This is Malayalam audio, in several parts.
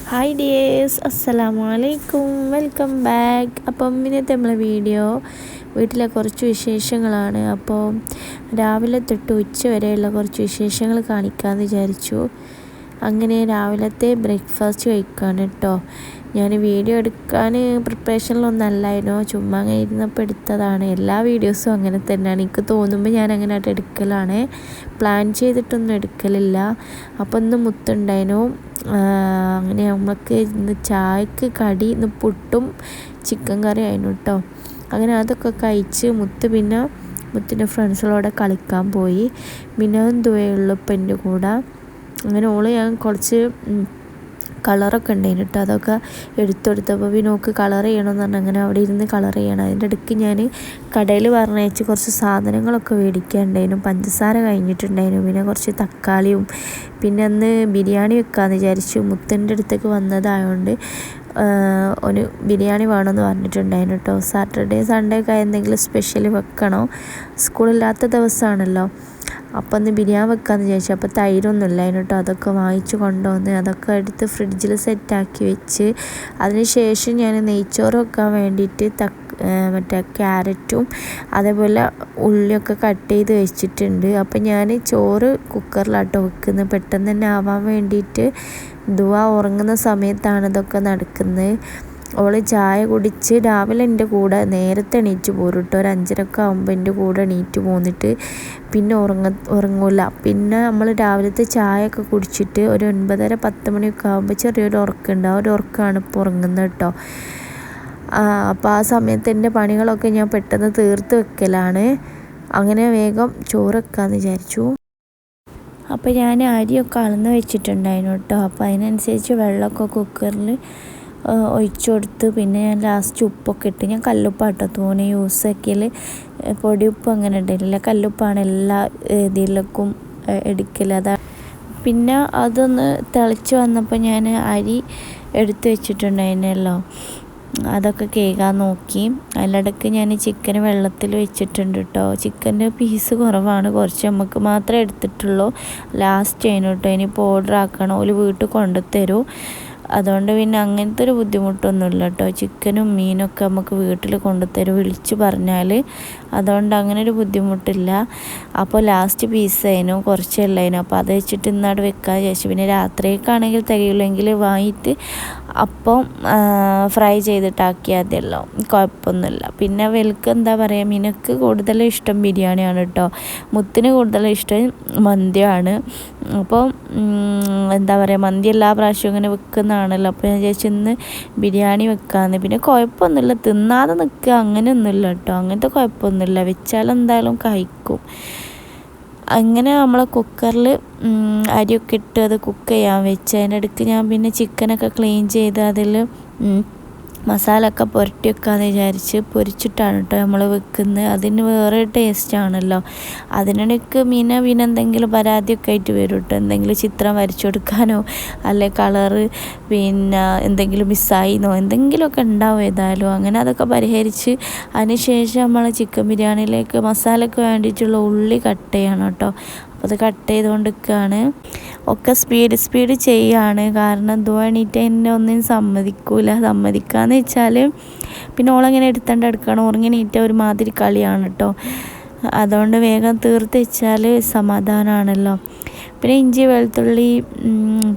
ഹായ് ഡിയേഴ്സ്, അസ്സലാമു അലൈക്കും, വെൽക്കം ബാക്ക്. അപ്പം ഇന്നത്തെ നമ്മളെ വീട്ടിലെ കുറച്ച് വിശേഷങ്ങളാണ്. അപ്പോൾ രാവിലെ തൊട്ട് ഉച്ച വരെയുള്ള കുറച്ച് വിശേഷങ്ങൾ കാണിക്കാമെന്ന് വിചാരിച്ചു. അങ്ങനെ രാവിലത്തെ ബ്രേക്ക്ഫാസ്റ്റ് കഴിക്കാണ് കേട്ടോ. ഞാൻ വീഡിയോ എടുക്കാൻ പ്രിപ്പറേഷനിലൊന്നും അല്ലായിരുന്നു, ചുമ്മാ അങ്ങനെ ഇരുന്നപ്പോൾ എടുത്തതാണ്. എല്ലാ വീഡിയോസും അങ്ങനെ തന്നെയാണ്, എനിക്ക് തോന്നുമ്പോൾ ഞാൻ അങ്ങനെ ആയിട്ട് എടുക്കലാണ്, പ്ലാൻ ചെയ്തിട്ടൊന്നും എടുക്കലില്ല. അപ്പോൾ ഇന്ന് മുത്തുണ്ടായിരുന്നു. അങ്ങനെ നമുക്ക് ഇന്ന് ചായക്ക് കടി ഇന്ന് പുട്ടും ചിക്കൻ കറി ആയിരുന്നു കേട്ടോ. അങ്ങനെ അതൊക്കെ കഴിച്ച് പിന്നെ മുത്തിൻ്റെ ഫ്രണ്ട്സുകളോടെ കളിക്കാൻ പോയി. ദുവയുള്ളൂ ഇപ്പം എൻ്റെ കൂടെ. അങ്ങനെ ഞാൻ കുറച്ച് കളറൊക്കെ ഉണ്ടായിരുന്നു കേട്ടോ, അതൊക്കെ എടുത്തെടുത്തപ്പോൾ നോക്ക് കളർ ചെയ്യണമെന്ന് പറഞ്ഞാൽ അങ്ങനെ അവിടെ ഇരുന്ന് കളർ ചെയ്യണം. അതിൻ്റെ ഇടയ്ക്ക് ഞാൻ കടയിൽ പറഞ്ഞയച്ച് കുറച്ച് സാധനങ്ങളൊക്കെ മേടിക്കാനുണ്ടായിരുന്നു. പഞ്ചസാര കഴിഞ്ഞിട്ടുണ്ടായിരുന്നു, പിന്നെ കുറച്ച് തക്കാളിയും, പിന്നെ അന്ന് ബിരിയാണി വെക്കാമെന്ന് വിചാരിച്ചു. മുത്തൻ്റെ അടുത്തേക്ക് വന്നതായതുകൊണ്ട് ഒരു ബിരിയാണി വേണമെന്ന് പറഞ്ഞിട്ടുണ്ടായിരുന്നു കേട്ടോ. സാറ്റർഡേ സൺഡേ ഒക്കെ എന്തെങ്കിലും സ്പെഷ്യൽ വെക്കണോ, സ്കൂളില്ലാത്ത ദിവസമാണല്ലോ. അപ്പം ഒന്ന് ബിരിയാണി വെക്കാമെന്ന് വിചാരിച്ചു. അപ്പോൾ തൈരൊന്നും ഇല്ലായിരുന്നു കേട്ടോ. അതൊക്കെ വാങ്ങിച്ച് കൊണ്ടുവന്ന് അതൊക്കെ എടുത്ത് ഫ്രിഡ്ജിൽ സെറ്റാക്കി വെച്ച്, അതിന് ശേഷം ഞാൻ നെയ്ച്ചോറ് വെക്കാൻ വേണ്ടിയിട്ട് മറ്റേ ക്യാരറ്റും അതേപോലെ ഉള്ളിയൊക്കെ കട്ട് ചെയ്ത് വെച്ചിട്ടുണ്ട്. അപ്പം ഞാൻ ചോറ് കുക്കറിലാട്ടോ വെക്കുന്നത്, പെട്ടെന്ന് തന്നെ ആവാൻ വേണ്ടിയിട്ട്. ഉറങ്ങുന്ന സമയത്താണ് ഇതൊക്കെ നടക്കുന്നത്. അവൾ ചായ കുടിച്ച് രാവിലെ എൻ്റെ കൂടെ നേരത്തെ എണീറ്റ് പോരും കേട്ടോ. ഒരു 5:30 ആകുമ്പോൾ എൻ്റെ കൂടെ എണീറ്റ് പോന്നിട്ട് പിന്നെ ഉറങ്ങൂല. പിന്നെ നമ്മൾ രാവിലത്തെ ചായയൊക്കെ കുടിച്ചിട്ട് ഒരു 9:30-10 മണിയൊക്കെ ആകുമ്പോൾ ചെറിയൊരു ഉറക്കമുണ്ട്. ആ ഒരു ഉറക്കമാണ് ഇപ്പോൾ ഉറങ്ങുന്നത് കേട്ടോ. അപ്പോൾ ആ സമയത്ത് എൻ്റെ പണികളൊക്കെ ഞാൻ പെട്ടെന്ന് തീർത്ത് വെക്കലാണ്. അങ്ങനെ വേഗം ചോറ് വെക്കാമെന്ന് വിചാരിച്ചു. അപ്പോൾ ഞാൻ അരിയൊക്കെ അളന്ന് വെച്ചിട്ടുണ്ടായിരുന്നു കേട്ടോ. അപ്പോൾ അതിനനുസരിച്ച് വെള്ളമൊക്കെ കുക്കറിൽ ഒഴിച്ചു കൊടുത്ത്, പിന്നെ ഞാൻ ലാസ്റ്റ് ഉപ്പൊക്കെ ഇട്ട്, ഞാൻ കല്ലുപ്പാട്ടോ തോനെ യൂസ് ആക്കിയാൽ, പൊടിയുപ്പ് അങ്ങനെ ഇടലില്ല, കല്ലുപ്പാണ് എല്ലാ ഇതിലേക്കും എടുക്കൽ. പിന്നെ അതൊന്ന് തിളച്ച് വന്നപ്പോൾ ഞാൻ അരി എടുത്ത് വെച്ചിട്ടുണ്ടായിരുന്നല്ലോ, അതൊക്കെ കേൾക്കാൻ നോക്കി. അതിലിടയ്ക്ക് ഞാൻ ചിക്കൻ വെള്ളത്തിൽ വെച്ചിട്ടുണ്ട് കേട്ടോ. ചിക്കൻ്റെ പീസ് കുറവാണ്, കുറച്ച് നമുക്ക് മാത്രമേ എടുത്തിട്ടുള്ളൂ. ലാസ്റ്റ് അതിന് കേട്ടോ. ഇനിയിപ്പോൾ ഓർഡർ ആക്കണം, ഒരു വീട്ടിൽ കൊണ്ടുതരും. അതുകൊണ്ട് പിന്നെ അങ്ങനത്തെ ഒരു ബുദ്ധിമുട്ടൊന്നുമില്ല കേട്ടോ. ചിക്കനും മീനൊക്കെ നമുക്ക് വീട്ടിൽ കൊണ്ടുതരും വിളിച്ച് പറഞ്ഞാൽ, അതുകൊണ്ട് അങ്ങനെ ഒരു ബുദ്ധിമുട്ടില്ല. അപ്പോൾ ലാസ്റ്റ് പീസായിരുന്നു, കുറച്ചല്ലായിരുന്നു. അപ്പോൾ അത് വെച്ചിട്ട് ഇന്നാട് വെക്കാൻ വിചാരിച്ചു. പിന്നെ രാത്രിയൊക്കെയാണെങ്കിൽ തികയില്ലെങ്കിൽ വാങ്ങിയിട്ട് അപ്പം ഫ്രൈ ചെയ്തിട്ടാക്കിയാൽ മതിയല്ലോ, കുഴപ്പമൊന്നുമില്ല. പിന്നെ വെൽക്ക് എന്താ പറയുക, മിനക്ക് കൂടുതലും ഇഷ്ടം ബിരിയാണിയാണ് കേട്ടോ, മുത്തിന് കൂടുതലും ഇഷ്ടം മന്തിയാണ്. അപ്പോൾ എന്താ പറയുക, മന്തി എല്ലാ പ്രാവശ്യവും ഇങ്ങനെ വെക്കുന്നതാണല്ലോ. അപ്പോൾ ഞാൻ വിചാരിച്ചു ഇന്ന് ബിരിയാണി വെക്കാമെന്ന്. പിന്നെ കുഴപ്പമൊന്നുമില്ല, തിന്നാതെ നിൽക്കുക അങ്ങനെയൊന്നുമില്ല കേട്ടോ, അങ്ങനത്തെ കുഴപ്പമൊന്നുമില്ല, വെച്ചാലെന്തായാലും കഴിക്കും. അങ്ങനെ നമ്മൾ കുക്കറിൽ അരിയൊക്കെ ഇട്ട് അത് കുക്ക് ചെയ്യാൻ വെച്ച്, അതിൻ്റെ ഇടയ്ക്ക് ഞാൻ പിന്നെ ചിക്കനൊക്കെ ക്ലീൻ ചെയ്ത് അതിൽ മസാല ഒക്കെ പുരട്ടി വെക്കാമെന്ന് വിചാരിച്ച് പൊരിച്ചിട്ടാണ് കേട്ടോ നമ്മൾ വെക്കുന്നത്. അതിന് വേറെ ടേസ്റ്റാണല്ലോ. അതിനിടയ്ക്ക് പിന്നെ എന്തെങ്കിലും പരാതിയൊക്കെ ആയിട്ട് വരും കേട്ടോ. എന്തെങ്കിലും ചിത്രം വരച്ചു കൊടുക്കാനോ അല്ലെ കളറ് പിന്നെ എന്തെങ്കിലും മിസ്സായിന്നോ എന്തെങ്കിലുമൊക്കെ ഉണ്ടാവും ഏതായാലും. അങ്ങനെ അതൊക്കെ പരിഹരിച്ച് അതിന് ശേഷം നമ്മൾ ചിക്കൻ ബിരിയാണിയിലേക്ക് മസാലയ്ക്ക് വേണ്ടിയിട്ടുള്ള ഉള്ളി കട്ട് ചെയ്യണം കേട്ടോ. അപ്പോൾ അത് കട്ട് ചെയ്തുകൊണ്ടിരിക്കുകയാണ്. ഒക്കെ സ്പീഡ് ചെയ്യുകയാണ്, കാരണം എണീറ്റ് എന്നെ ഒന്നും സമ്മതിക്കാന്ന് വെച്ചാൽ പിന്നെ ഓളങ്ങനെ എടുക്കണം, ഉറങ്ങിണീറ്റ ഒരുമാതിരി കളിയാണ് കേട്ടോ. അതുകൊണ്ട് വേഗം തീർത്ത് വെച്ചാൽ സമാധാനമാണല്ലോ. പിന്നെ ഇഞ്ചി വെളുത്തുള്ളി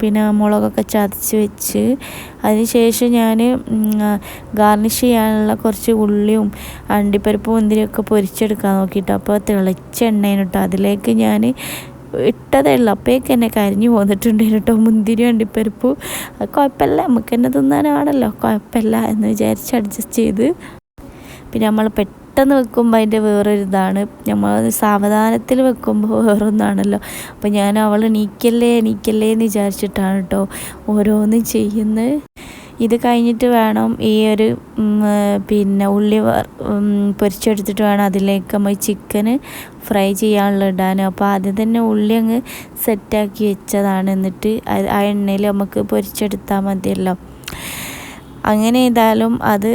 പിന്നെ മുളകൊക്കെ ചതച്ച് വെച്ച്, അതിന് ശേഷം ഞാൻ ഗാർണിഷ് ചെയ്യാനുള്ള കുറച്ച് ഉള്ളിയും അണ്ടിപ്പരിപ്പ് മുന്തിരിയൊക്കെ പൊരിച്ചെടുക്കാൻ നോക്കിയിട്ട്, അപ്പോൾ തിളച്ച എണ്ണയാണ് കേട്ടോ. അതിലേക്ക് ഞാൻ ഇട്ടതേ ഉള്ളൂ, അപ്പോഴേക്ക് എന്നെ കരിഞ്ഞു പോന്നിട്ടുണ്ടായിരുന്നു കേട്ടോ മുന്തിരി അണ്ടിപ്പരിപ്പ്. കുഴപ്പമില്ല, നമുക്ക് തന്നെ തിന്നാനാണല്ലോ, കുഴപ്പമില്ല എന്ന് വിചാരിച്ച് അഡ്ജസ്റ്റ് ചെയ്ത്. പിന്നെ നമ്മൾ പെട്ടെന്ന് വെക്കുമ്പോൾ അതിൻ്റെ വേറൊരു ഇതാണ്, നമ്മൾ സാവധാനത്തിൽ വെക്കുമ്പോൾ വേറൊന്നാണല്ലോ. അപ്പോൾ ഞാൻ അവൾ നീക്കല്ലേ എന്ന് വിചാരിച്ചിട്ടാണ് കേട്ടോ ഓരോന്നും ചെയ്യുന്നത്. ഇത് കഴിഞ്ഞിട്ട് വേണം ഈ ഒരു പിന്നെ ഉള്ളി പൊരിച്ചെടുത്തിട്ട് വേണം അതിലേക്ക് നമ്മൾ ചിക്കന് ഫ്രൈ ചെയ്യാനുള്ള ഇടാൻ. അപ്പോൾ ആദ്യം തന്നെ ഉള്ളി അങ്ങ് സെറ്റാക്കി വെച്ചതാണ്, എന്നിട്ട് ആ എണ്ണയിൽ നമുക്ക് പൊരിച്ചെടുത്താൽ മതിയല്ലോ. അങ്ങനെ ഏതായാലും അത്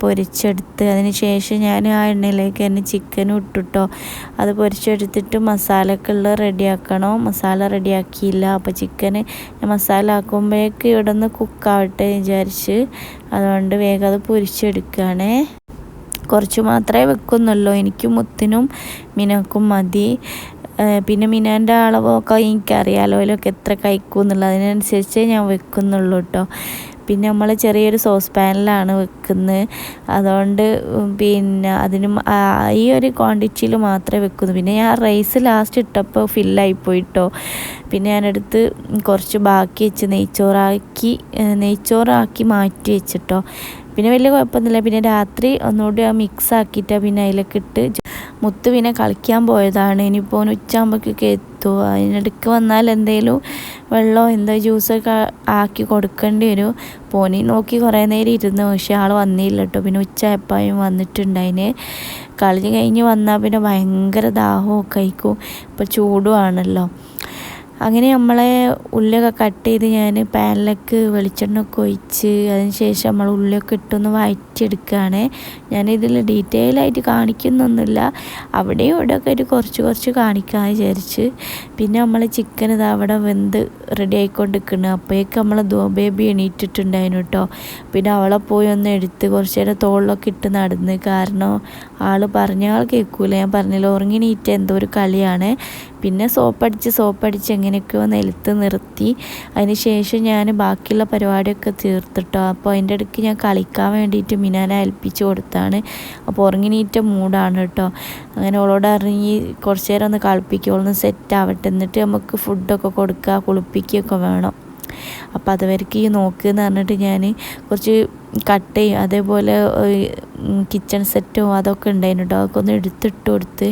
പൊരിച്ചെടുത്ത് അതിന് ശേഷം ഞാൻ ആ എണ്ണയിലേക്ക് തന്നെ ചിക്കനും ഇട്ടിട്ടോ. അത് പൊരിച്ചെടുത്തിട്ട് മസാലയൊക്കെ ഉള്ള റെഡിയാക്കണം. മസാല റെഡിയാക്കിയില്ല. അപ്പോൾ ചിക്കന് മസാല ആക്കുമ്പോഴേക്ക് ഇവിടെ നിന്ന് കുക്കാവട്ടെ വിചാരിച്ച് അതുകൊണ്ട് വേഗം അത് പൊരിച്ചെടുക്കുകയാണേ. കുറച്ച് മാത്രമേ വെക്കുന്നുള്ളൂ. എനിക്കും മുത്തിനും മിനക്കും മതി. പിന്നെ മിനാൻ്റെ അളവൊക്കെ എനിക്കറിയാമല്ലോ, അതിലൊക്കെ എത്ര കഴിക്കും എന്നുള്ളത്, അതിനനുസരിച്ചേ ഞാൻ വെക്കുന്നുള്ളൂ കേട്ടോ. പിന്നെ നമ്മൾ ചെറിയൊരു സോസ് പാനിലാണ് വെക്കുന്നത്. അതുകൊണ്ട് പിന്നെ അതിനും ഈ ഒരു ക്വാണ്ടിറ്റിയിൽ മാത്രമേ വെക്കുന്നു. പിന്നെ ഞാൻ റൈസ് ലാസ്റ്റ് ഇട്ടപ്പോൾ ഫില്ലായിപ്പോയിട്ടോ. പിന്നെ ഞാനെടുത്ത് കുറച്ച് ബാക്കി വെച്ച് നെയ്ച്ചോറാക്കി മാറ്റി വെച്ചിട്ടോ. പിന്നെ വലിയ കുഴപ്പമൊന്നുമില്ല. പിന്നെ രാത്രി ഒന്നുകൂടി മിക്സ് ആക്കിയിട്ടാണ് പിന്നെ അതിലേക്ക് ഇട്ട്. മുത്ത് പിന്നെ കളിക്കാൻ പോയതാണ്. ഇനിയിപ്പോൾ ഉച്ചയാകുമ്പോഴേക്കൊക്കെ എത്തുമോ. അതിനിടയ്ക്ക് വന്നാൽ എന്തെങ്കിലും വെള്ളമോ എന്തോ ജ്യൂസൊക്കെ ആക്കി കൊടുക്കേണ്ടി വരും. പോനി നോക്കി കുറേ നേരം ഇരുന്നു, പക്ഷേ ആൾ വന്നില്ല കേട്ടോ. പിന്നെ ഉച്ചയായപ്പോഴും വന്നിട്ടുണ്ടായിന്. കളി കഴിഞ്ഞ് വന്നാൽ പിന്നെ ഭയങ്കര ദാഹമൊക്കെ കഴിക്കും. ഇപ്പോൾ ചൂടുമാണല്ലോ. അങ്ങനെ നമ്മളെ ഉള്ളിയൊക്കെ കട്ട് ചെയ്ത് ഞാൻ പാനിലേക്ക് വെളിച്ചെണ്ണയൊക്കെ ഒഴിച്ച് അതിന് ശേഷം നമ്മൾ ഉള്ളിയൊക്കെ ഇട്ടൊന്ന് വഴറ്റിയെടുക്കുകയാണ്. ഞാനിതിൽ ഡീറ്റെയിൽ ആയിട്ട് കാണിക്കുന്നൊന്നുമില്ല, അവിടെയും ഇവിടെയൊക്കെ ഒരു കുറച്ച് കാണിക്കാമെന്ന് വിചാരിച്ച്. പിന്നെ നമ്മൾ ചിക്കൻ ഇത് അവിടെ വെന്ത് റെഡി ആയിക്കൊണ്ടിരിക്കുന്നു. അപ്പോഴേക്ക് നമ്മൾ ബേബി എണീറ്റിട്ടുണ്ടായിരുന്നു കേട്ടോ. പിന്നെ അവളെ പോയി ഒന്ന് എടുത്ത് കുറച്ച് നേരം തോളിലൊക്കെ ഇട്ട് നടന്ന്. കാരണം ആൾ പറഞ്ഞാൽ കേൾക്കൂല. ഞാൻ പറഞ്ഞില്ല, ഉറങ്ങി നീറ്റ് എന്തോ ഒരു കളിയാണ്. പിന്നെ സോപ്പടിച്ച് എങ്ങനെയൊക്കെയോ നിലത്ത് നിർത്തി. അതിന് ശേഷം ഞാൻ ബാക്കിയുള്ള പരിപാടിയൊക്കെ തീർത്തിട്ടോ. അപ്പോൾ അതിൻ്റെ ഇടയ്ക്ക് ഞാൻ കളിക്കാൻ വേണ്ടിയിട്ട് മിനാനെ ഏൽപ്പിച്ച് കൊടുത്താണ്. അപ്പോൾ ഉറങ്ങിനീറ്റ മൂടാണ് കേട്ടോ. അങ്ങനെ അവളോട് ഇറങ്ങി കുറച്ച് നേരം ഒന്ന് കളിപ്പിക്കുക, ഒന്ന് സെറ്റ് ആവട്ടെ, എന്നിട്ട് നമുക്ക് ഫുഡൊക്കെ കൊടുക്കുക, കുളിപ്പിക്കുകയൊക്കെ വേണം. അപ്പോൾ അതുവരെയ്ക്ക് നോക്കുകയെന്ന് പറഞ്ഞിട്ട് ഞാൻ കുറച്ച് കട്ടയും അതേപോലെ കിച്ചൺ സെറ്റും അതൊക്കെ ഉണ്ടായിരുന്നു കേട്ടോ. അതൊക്കെ ഒന്ന് എടുത്തിട്ട് കൊടുത്ത്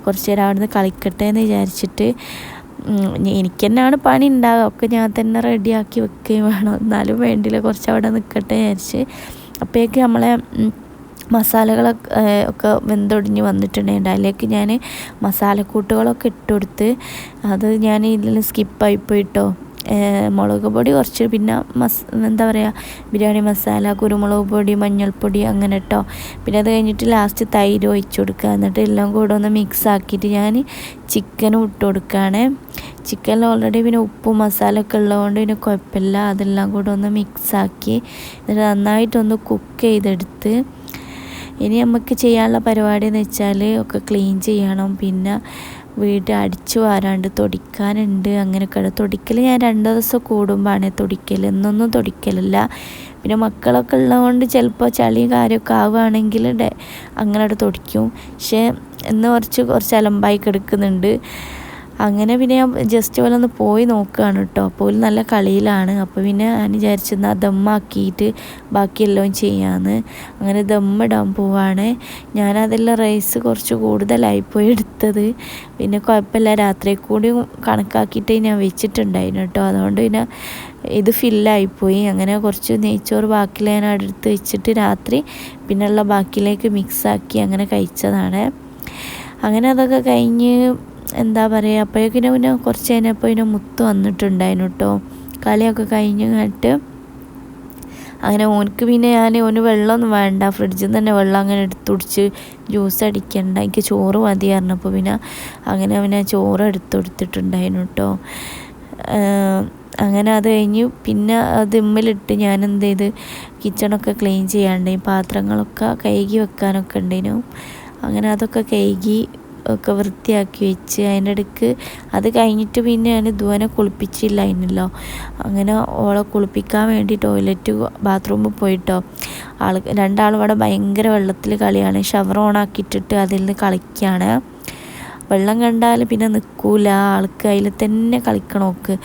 കുറച്ച് നേരം അവിടെ നിന്ന് കളിക്കട്ടെ എന്ന് വിചാരിച്ചിട്ട്. എനിക്ക് തന്നെയാണ് പണി ഉണ്ടാകുക, ഒക്കെ ഞാൻ തന്നെ റെഡിയാക്കി വെക്കുകയും വേണം. എന്നാലും വേണ്ടില്ല, കുറച്ച് അവിടെ നിൽക്കട്ടെ വിചാരിച്ച്. അപ്പോഴേക്ക് നമ്മളെ മസാലകളൊക്കെ വെന്തൊടിഞ്ഞ് വന്നിട്ടുണ്ടായിരുന്നു. അതിലേക്ക് ഞാൻ മസാലക്കൂട്ടുകളൊക്കെ ഇട്ട് കൊടുത്ത്. അത് ഞാൻ ഇതിൽ സ്കിപ്പായിപ്പോയിട്ടോ. മുളക് പൊടി കുറച്ച്, പിന്നെ എന്താ പറയുക, ബിരിയാണി മസാല, കുരുമുളക് പൊടി, മഞ്ഞൾപ്പൊടി അങ്ങനെ കേട്ടോ. പിന്നെ അത് കഴിഞ്ഞിട്ട് ലാസ്റ്റ് തൈര് ഒഴിച്ച് കൊടുക്കുക. എന്നിട്ട് എല്ലാം കൂടെ ഒന്ന് മിക്സ് ആക്കിയിട്ട് ഞാൻ ചിക്കനും ഇട്ട് കൊടുക്കുകയാണ്. ചിക്കനിൽ ഓൾറെഡി പിന്നെ ഉപ്പും മസാലയൊക്കെ ഉള്ളതുകൊണ്ട് പിന്നെ കുഴപ്പമില്ല. അതെല്ലാം കൂടെ ഒന്ന് മിക്സാക്കി എന്നിട്ട് നന്നായിട്ടൊന്ന് കുക്ക് ചെയ്തെടുത്ത്. ഇനി നമുക്ക് ചെയ്യാനുള്ള പരിപാടി എന്ന് വെച്ചാൽ ഒക്കെ ക്ലീൻ ചെയ്യണം. പിന്നെ വീട് അടിച്ചു വാരാണ്ട് തൊടിക്കാനുണ്ട്. അങ്ങനെയൊക്കെ തൊടിക്കൽ ഞാൻ 2 ദിവസം കൂടുമ്പോഴാണ് തൊടിക്കൽ, എന്നൊന്നും തൊടിക്കലില്ല. പിന്നെ മക്കളൊക്കെ ഉള്ളതുകൊണ്ട് ചിലപ്പോൾ ചളിയും കാര്യമൊക്കെ ആവുകയാണെങ്കിൽ അങ്ങനെ തൊടിക്കും. പക്ഷേ ഇന്ന് കുറച്ച് അലമ്പായി കിടക്കുന്നുണ്ട്. അങ്ങനെ പിന്നെ ഞാൻ ജസ്റ്റ് പോലെ ഒന്ന് പോയി നോക്കുകയാണ് കേട്ടോ. അപ്പോൾ നല്ല കളിയിലാണ്. അപ്പോൾ പിന്നെ ഞാൻ വിചാരിച്ചെന്നാൽ ദമ്മാക്കിയിട്ട് ബാക്കിയെല്ലാം ചെയ്യാമെന്ന്. അങ്ങനെ ദമ്മിടാൻ പോവാണ്. ഞാനതെല്ലാം റൈസ് കുറച്ച് കൂടുതലായിപ്പോയി എടുത്തത്. പിന്നെ കുഴപ്പമില്ല, രാത്രി കൂടി കണക്കാക്കിയിട്ട് ഞാൻ വെച്ചിട്ടുണ്ടായിരുന്നു കേട്ടോ. അതുകൊണ്ട് പിന്നെ ഇത് ഫില്ലായിപ്പോയി. അങ്ങനെ കുറച്ച് നെയ്ച്ചോറ് ബാക്കിയിൽ ഞാൻ അടുത്ത് വെച്ചിട്ട് രാത്രി പിന്നെയുള്ള ബാക്കിയിലേക്ക് മിക്സാക്കി അങ്ങനെ കഴിച്ചതാണ്. അങ്ങനെ അതൊക്കെ കഴിഞ്ഞ് എന്താ പറയുക, അപ്പോഴേക്കിനും പിന്നെ കുറച്ച് കഴിഞ്ഞപ്പോൾ പിന്നെ മുത്ത് വന്നിട്ടുണ്ടായിരുന്നു കേട്ടോ. കളിയൊക്കെ കഴിഞ്ഞിട്ട് അങ്ങനെ ഓനക്ക് പിന്നെ ഓന് വെള്ളമൊന്നും വേണ്ട, ഫ്രിഡ്ജിൽ നിന്ന് തന്നെ വെള്ളം അങ്ങനെ എടുത്ത് കുടിച്ച് ജ്യൂസ് അടിക്കണ്ട, എനിക്ക് ചോറ് മതി പറഞ്ഞപ്പോൾ പിന്നെ അങ്ങനെ ചോറ് എടുത്തെടുത്തിട്ടുണ്ടായിരുന്നു കേട്ടോ. അങ്ങനെ അത് കഴിഞ്ഞ് പിന്നെ ദിമ്മിലിട്ട് ഞാൻ എന്ത് ചെയ്ത് കിച്ചണൊക്കെ ക്ലീൻ ചെയ്യാണ്ടായി, പാത്രങ്ങളൊക്കെ കഴുകി വെക്കാനൊക്കെ ഉണ്ടായിരുന്നു. അങ്ങനെ അതൊക്കെ കഴുകി ഒക്കെ വൃത്തിയാക്കി വെച്ച്. അതിൻ്റെ ഇടയ്ക്ക് അത് കഴിഞ്ഞിട്ട് പിന്നെ ഞാൻ ധുവനെ കുളിപ്പിച്ചില്ലായിരുന്നല്ലോ. അങ്ങനെ ഓളെ കുളിപ്പിക്കാൻ വേണ്ടി ബാത്റൂമിൽ പോയിട്ടോ. രണ്ടാളും ഇവിടെ ഭയങ്കര വെള്ളത്തിൽ കളിയാണ്. ഷവർ ഓണാക്കിയിട്ടിട്ട് അതിൽ നിന്ന് കളിക്കുകയാണ്. വെള്ളം കണ്ടാൽ പിന്നെ നിൽക്കൂല, ആൾക്ക് അതിൽ തന്നെ കളിക്കണോക്ക്.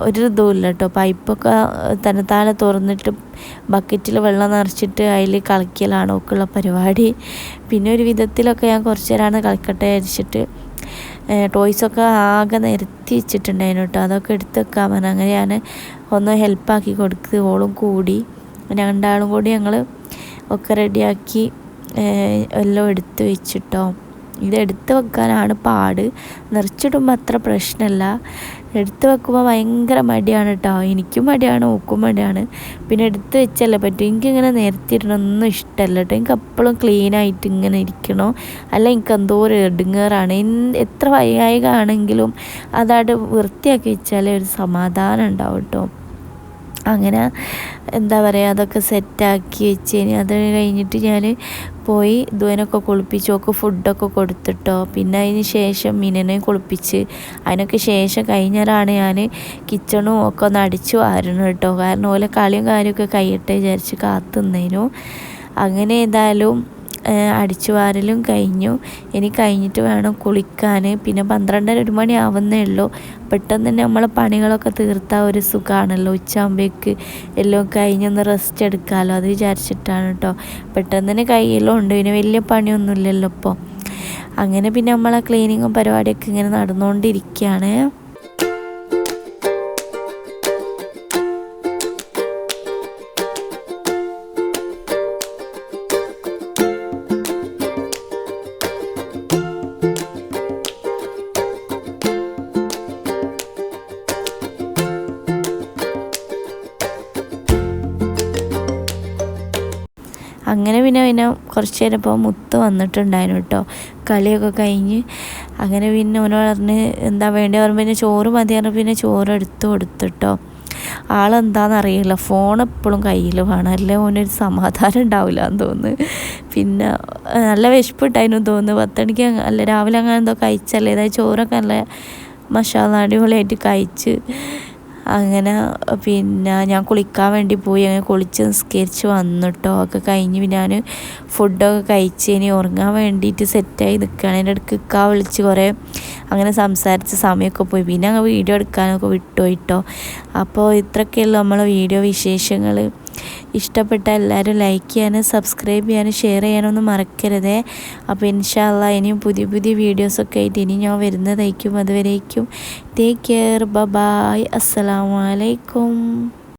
ഒരു ഇതുമില്ല കേട്ടോ. പൈപ്പൊക്കെ തന്നെത്താനെ തുറന്നിട്ട് ബക്കറ്റിൽ വെള്ളം നിറച്ചിട്ട് അതിൽ കളിക്കലാണ് ഒക്കെയുള്ള പരിപാടി. പിന്നെ ഒരു വിധത്തിലൊക്കെ ഞാൻ കുറച്ച് നേരമാണ് കളിക്കട്ടെ വിചാരിച്ചിട്ട് ടോയ്സൊക്കെ ആകെ നിരത്തി വെച്ചിട്ടുണ്ടായിരുന്നു കേട്ടോ. അതൊക്കെ എടുത്ത് വെക്കാൻ പറഞ്ഞു. അങ്ങനെ ഞാൻ ഒന്ന് ഹെൽപ്പാക്കി കൊടുത്ത് ഓളും കൂടി രണ്ടാളും കൂടി ഞങ്ങൾ ഒക്കെ റെഡിയാക്കി എല്ലാം എടുത്ത് വെച്ചിട്ടോ. ഇതെടുത്ത് വെക്കാനാണ് പാട്. നിറച്ചിടുമ്പോൾ അത്ര പ്രശ്നമല്ല, എടുത്ത് വെക്കുമ്പോൾ ഭയങ്കര മടിയാണ് കേട്ടോ. എനിക്കും മടിയാണ്, ഓക്കും മടിയാണ്. പിന്നെ എടുത്ത് വെച്ചല്ലേ പറ്റും. എനിക്കിങ്ങനെ നിരത്തിയിടണമൊന്നും ഇഷ്ടമല്ല കേട്ടോ. എനിക്ക് എപ്പോഴും ക്ലീനായിട്ട് ഇങ്ങനെ ഇരിക്കണോ, അല്ല എനിക്ക് എന്തോ ഒരു ഇടുങ്ങേറാണ്. എത്ര വയ്യായികയാണെങ്കിലും അതവിടെ വൃത്തിയാക്കി വെച്ചാലേ ഒരു സമാധാനം ഉണ്ടാവും കേട്ടോ. അങ്ങനെ എന്താ പറയുക, അതൊക്കെ സെറ്റാക്കി വെച്ചേന്. അത് കഴിഞ്ഞിട്ട് ഞാൻ പോയി ധുവനൊക്കെ കുളിപ്പിച്ച് ഒക്കെ ഫുഡൊക്കെ കൊടുത്തിട്ടോ. പിന്നെ അതിന് ശേഷം മീനനെ കുളിപ്പിച്ച് അതിനൊക്കെ ശേഷം കഴിഞ്ഞാലാണ് ഞാൻ കിച്ചണും ഒക്കെ ഒന്ന് അടിച്ചു വാരണം കേട്ടോ. കാരണം ഓലെ കളിയും കാര്യമൊക്കെ കഴിയട്ടെ വിചാരിച്ച് കാത്തുന്നതിനു. അങ്ങനെ ഏതായാലും അടിച്ചു വാരലും കഴിഞ്ഞു. ഇനി കഴിഞ്ഞിട്ട് വേണം കുളിക്കാൻ. പിന്നെ 12:30 മണി ആവുന്നേ ഉള്ളൂ. പെട്ടെന്ന് തന്നെ നമ്മളെ പണികളൊക്കെ തീർത്താൽ ഒരു സുഖമാണല്ലോ. ഉച്ചയാകുമ്പോഴേക്ക് എല്ലാം കഴിഞ്ഞൊന്ന് റെസ്റ്റ് എടുക്കാമല്ലോ, അത് വിചാരിച്ചിട്ടാണ് കേട്ടോ. പെട്ടെന്ന് തന്നെ കയ്യെല്ലാം ഉണ്ട്, പിന്നെ വലിയ പണിയൊന്നുമില്ലല്ലോ ഇപ്പോൾ. അങ്ങനെ പിന്നെ നമ്മളെ ക്ലീനിങ്ങും പരിപാടിയൊക്കെ ഇങ്ങനെ നടന്നുകൊണ്ടിരിക്കുകയാണ്. അങ്ങനെ പിന്നെ കുറച്ച് നേരം ഇപ്പോൾ മുത്ത് വന്നിട്ടുണ്ടായിരുന്നു കേട്ടോ. കളിയൊക്കെ കഴിഞ്ഞ് അങ്ങനെ പിന്നെ ഓനോട് പറഞ്ഞ് എന്താ വേണ്ടി പറയുമ്പോൾ പിന്നെ ചോറ് മതി പറഞ്ഞാൽ പിന്നെ ചോറ് എടുത്ത് കൊടുത്തിട്ടോ. ആളെന്താണെന്നറിയില്ല, ഫോൺ എപ്പോഴും കയ്യിൽ വേണം, അല്ലേ ഓനൊരു സമാധാനം ഉണ്ടാവില്ല എന്ന് തോന്നുന്നു. പിന്നെ നല്ല വിശപ്പിട്ടായിരുന്നു തോന്നുന്നു. 10 മണിക്ക് അല്ല രാവിലെ അങ്ങനെ എന്തോ കഴിച്ചല്ലേ, അതായത് ചോറൊക്കെ നല്ല മസാല അടിപൊളിയായിട്ട് കഴിച്ച്. അങ്ങനെ പിന്നെ ഞാൻ കുളിക്കാൻ വേണ്ടി പോയി. അങ്ങനെ കുളിച്ച് നിസ്കരിച്ച് വന്നിട്ടോ. ഒക്കെ കഴിഞ്ഞ് ഞാൻ ഫുഡൊക്കെ കഴിച്ച് ഇനി ഉറങ്ങാൻ വേണ്ടിയിട്ട് സെറ്റായി നിൽക്കുകയാണ്. എൻ്റെ അടുക്ക് ഇക്ക വിളിച്ച് കുറേ അങ്ങനെ സംസാരിച്ച് സമയമൊക്കെ പോയി. പിന്നെ അങ്ങ് വീഡിയോ എടുക്കാനൊക്കെ വിട്ടുപോയിട്ടോ. അപ്പോൾ ഇത്രയൊക്കെയുള്ളൂ നമ്മളെ വീഡിയോ വിശേഷങ്ങൾ. ഇഷ്ടപ്പെട്ട എല്ലാവരും ലൈക്ക് ചെയ്യാനും സബ്സ്ക്രൈബ് ചെയ്യാനും ഷെയർ ചെയ്യാനൊന്നും മറക്കരുതേ. അപ്പോൾ ഇൻഷാ അല്ലാഹ് ഇനിയും പുതിയ പുതിയ വീഡിയോസൊക്കെ ആയിട്ട് ഇനി ഞാൻ വരുന്നതായിരിക്കും. അതുവരേക്കും ടേക്ക് കെയർ, ബൈ, അസ്സലാമു അലൈക്കും.